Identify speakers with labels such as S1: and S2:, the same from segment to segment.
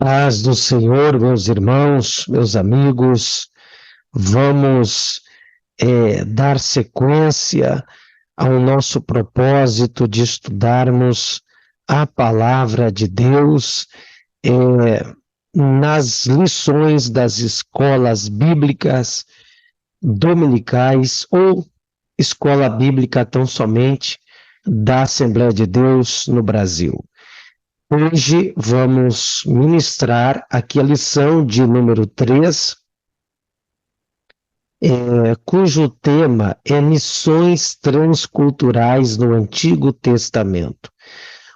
S1: Paz do Senhor, meus irmãos, meus amigos, vamos dar sequência ao nosso propósito de estudarmos a palavra de Deus nas lições das escolas bíblicas dominicais ou escola bíblica tão somente da Assembleia de Deus no Brasil. Hoje vamos ministrar aqui a lição de número 3, cujo tema é missões transculturais no Antigo Testamento.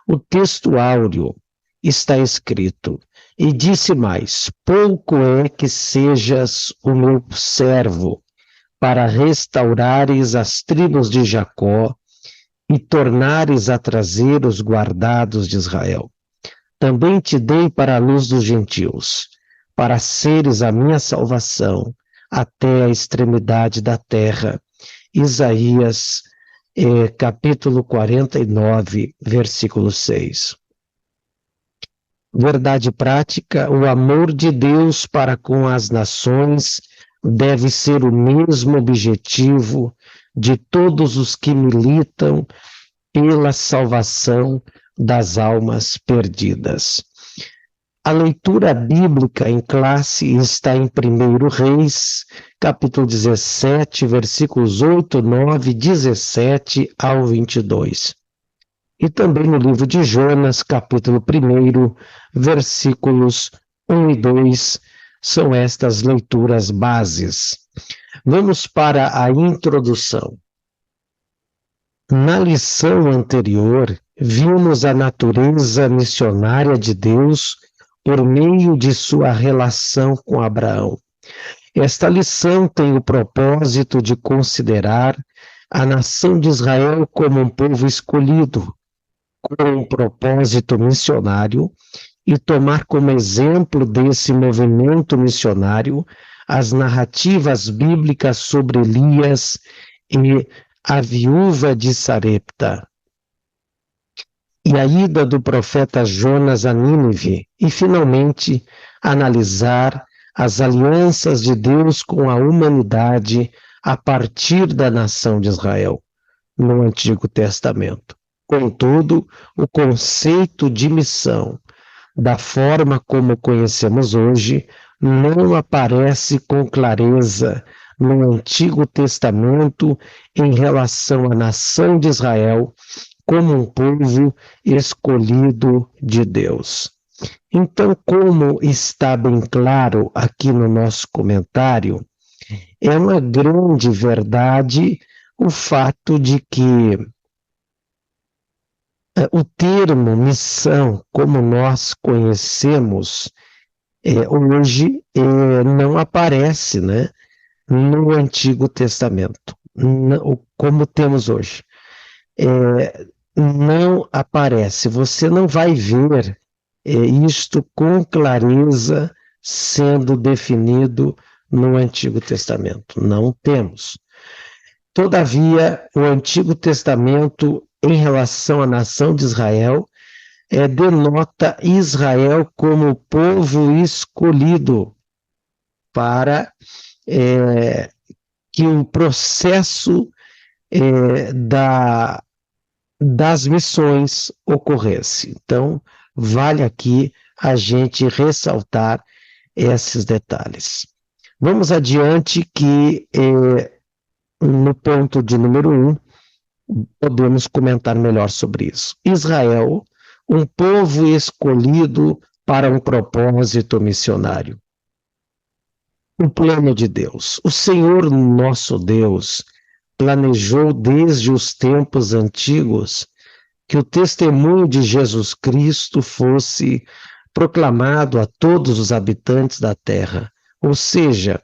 S1: O texto áureo está escrito: "E disse mais, pouco é que sejas o meu servo, para restaurares as tribos de Jacó e tornares a trazer os guardados de Israel. Também te dei para a luz dos gentios, para seres a minha salvação até a extremidade da terra." Isaías, capítulo 49, versículo 6. Verdade prática: o amor de Deus para com as nações deve ser o mesmo objetivo de todos os que militam pela salvação das almas perdidas. A leitura bíblica em classe está em 1 Reis, capítulo 17, versículos 8, 9, 17 ao 22. E também no livro de Jonas, capítulo 1, versículos 1 e 2, são estas leituras bases. Vamos para a introdução. Na lição anterior, vimos a natureza missionária de Deus por meio de sua relação com Abraão. Esta lição tem o propósito de considerar a nação de Israel como um povo escolhido, com um propósito missionário, e tomar como exemplo desse movimento missionário as narrativas bíblicas sobre Elias e a viúva de Sarepta, e a ida do profeta Jonas a Nínive, e finalmente analisar as alianças de Deus com a humanidade a partir da nação de Israel no Antigo Testamento. Contudo, o conceito de missão, da forma como conhecemos hoje, não aparece com clareza no Antigo Testamento em relação à nação de Israel como um povo escolhido de Deus. Então, como está bem claro aqui no nosso comentário, é uma grande verdade o fato de que o termo missão, como nós conhecemos hoje, não aparece, né, no Antigo Testamento, como temos hoje. Não aparece, você não vai ver isto com clareza sendo definido no Antigo Testamento. Não temos. Todavia, o Antigo Testamento, em relação à nação de Israel, denota Israel como povo escolhido para que o processo das missões ocorresse. Então, vale aqui a gente ressaltar esses detalhes. Vamos adiante que no ponto de número 1, podemos comentar melhor sobre isso. Israel, um povo escolhido para um propósito missionário. O plano de Deus. O Senhor nosso Deus planejou desde os tempos antigos que o testemunho de Jesus Cristo fosse proclamado a todos os habitantes da terra. Ou seja,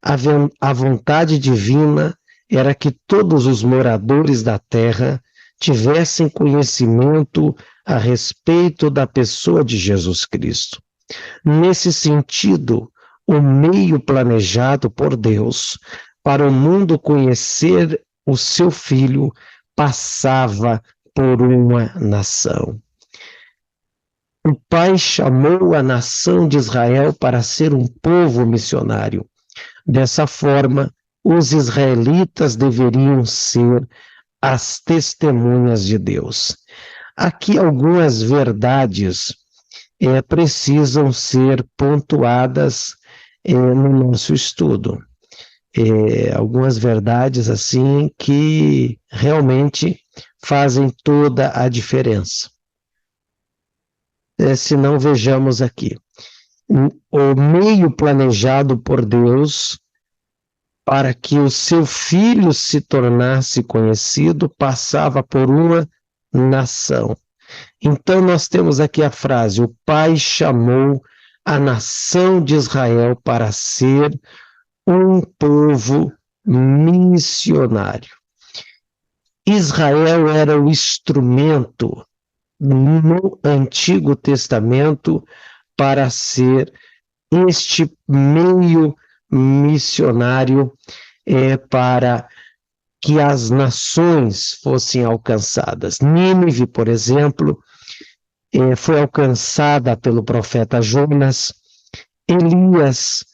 S1: a vontade divina era que todos os moradores da terra tivessem conhecimento a respeito da pessoa de Jesus Cristo. Nesse sentido, o meio planejado por Deus para o mundo conhecer o seu Filho passava por uma nação. O Pai chamou a nação de Israel para ser um povo missionário. Dessa forma, os israelitas deveriam ser as testemunhas de Deus. Aqui algumas verdades precisam ser pontuadas no nosso estudo. Algumas verdades assim que realmente fazem toda a diferença. Se não, vejamos aqui. O meio planejado por Deus para que o seu filho se tornasse conhecido passava por uma nação. Então, nós temos aqui a frase: o Pai chamou a nação de Israel para ser um povo missionário. Israel era o instrumento no Antigo Testamento para ser este meio missionário para que as nações fossem alcançadas. Nínive, por exemplo, foi alcançada pelo profeta Jonas. Elias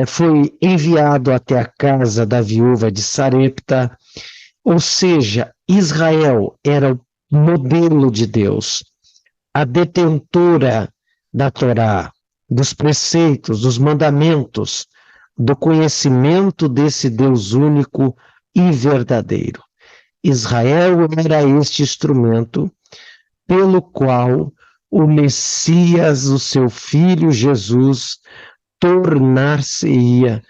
S1: foi enviado até a casa da viúva de Sarepta. Ou seja, Israel era o modelo de Deus, a detentora da Torá, dos preceitos, dos mandamentos, do conhecimento desse Deus único e verdadeiro. Israel era este instrumento pelo qual o Messias, o seu filho Jesus, tornar-se-ia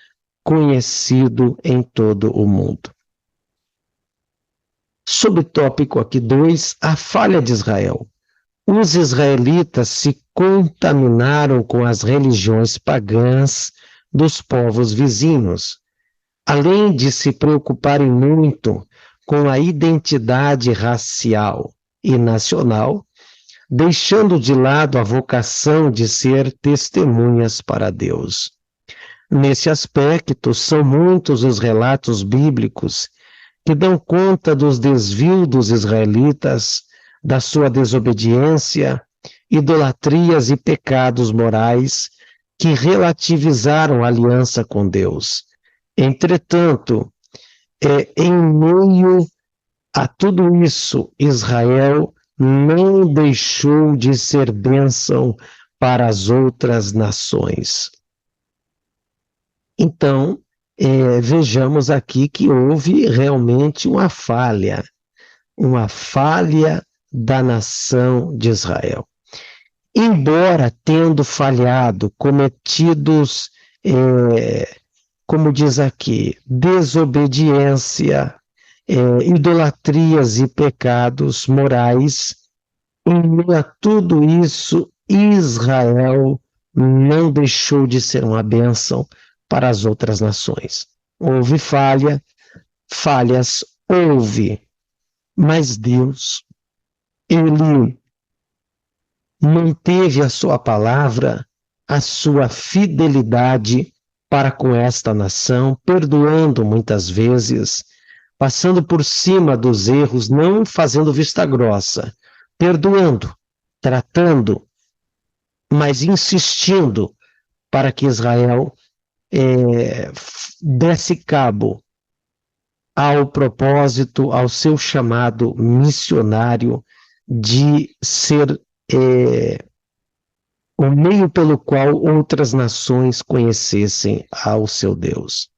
S1: conhecido em todo o mundo. Subtópico aqui 2, a falha de Israel. Os israelitas se contaminaram com as religiões pagãs dos povos vizinhos. Além de se preocuparem muito com a identidade racial e nacional, deixando de lado a vocação de ser testemunhas para Deus. Nesse aspecto, são muitos os relatos bíblicos que dão conta dos desvios dos israelitas, da sua desobediência, idolatrias e pecados morais que relativizaram a aliança com Deus. Entretanto, em meio a tudo isso, Israel não deixou de ser bênção para as outras nações. Então, vejamos aqui que houve realmente uma falha da nação de Israel. Embora tendo falhado, cometidos, como diz aqui, desobediência, idolatrias e pecados morais, em meio a tudo isso, Israel não deixou de ser uma bênção para as outras nações. Houve falhas houve, mas Deus, Ele manteve a sua palavra, a sua fidelidade para com esta nação, perdoando muitas vezes, passando por cima dos erros, não fazendo vista grossa, perdoando, tratando, mas insistindo para que Israel desse cabo ao propósito, ao seu chamado missionário de ser o meio pelo qual outras nações conhecessem ao seu Deus.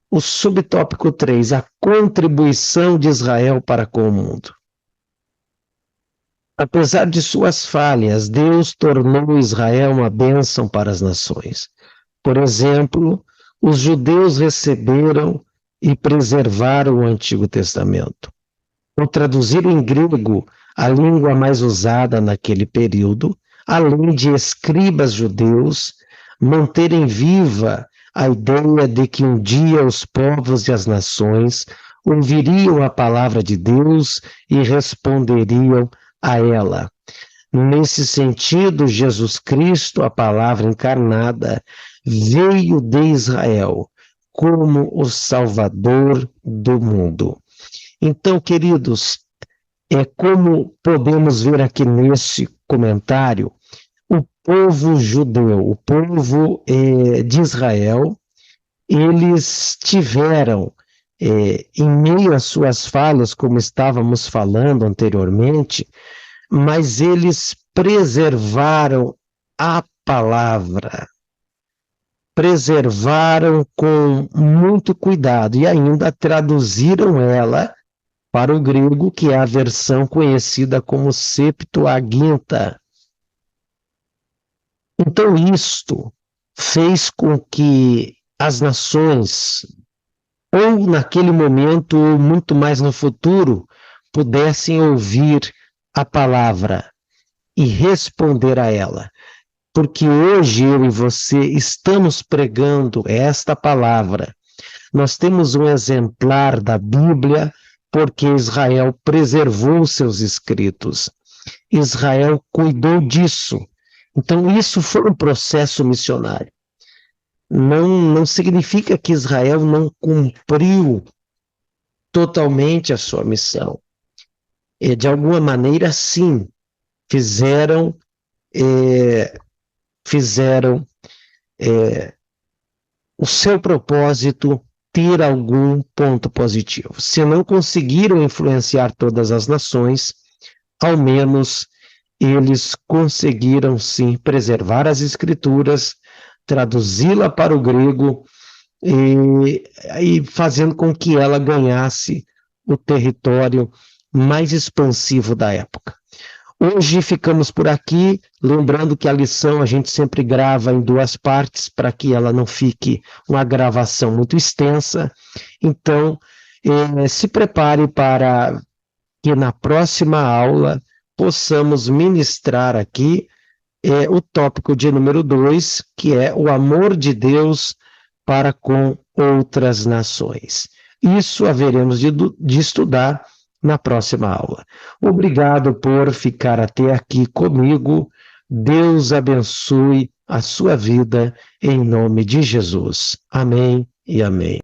S1: O subtópico 3, a contribuição de Israel para com o mundo. Apesar de suas falhas, Deus tornou Israel uma bênção para as nações. Por exemplo, os judeus receberam e preservaram o Antigo Testamento. Ao traduzir em grego, a língua mais usada naquele período, além de escribas judeus manterem viva a ideia de que um dia os povos e as nações ouviriam a palavra de Deus e responderiam a ela. Nesse sentido, Jesus Cristo, a palavra encarnada, veio de Israel como o Salvador do mundo. Então, queridos, É como podemos ver aqui nesse comentário, o povo judeu, o povo de Israel, eles tiveram, em meio às suas falhas, como estávamos falando anteriormente, mas eles preservaram a palavra, preservaram com muito cuidado e ainda traduziram ela para o grego, que é a versão conhecida como Septuaginta. Então, isto fez com que as nações, ou naquele momento, ou muito mais no futuro, pudessem ouvir a palavra e responder a ela. Porque hoje eu e você estamos pregando esta palavra. Nós temos um exemplar da Bíblia, porque Israel preservou seus escritos. Israel cuidou disso. Então, isso foi um processo missionário. Não significa que Israel não cumpriu totalmente a sua missão. De alguma maneira, sim, fizeram, fizeram o seu propósito ter algum ponto positivo. Se não conseguiram influenciar todas as nações, ao menos eles conseguiram sim preservar as escrituras, traduzi-la para o grego e fazendo com que ela ganhasse o território mais expansivo da época. Hoje ficamos por aqui, lembrando que a lição a gente sempre grava em duas partes para que ela não fique uma gravação muito extensa. Então, se prepare para que na próxima aula possamos ministrar aqui o tópico de número 2, que é o amor de Deus para com outras nações. Isso haveremos de estudar na próxima aula. Obrigado por ficar até aqui comigo. Deus abençoe a sua vida em nome de Jesus. Amém e amém.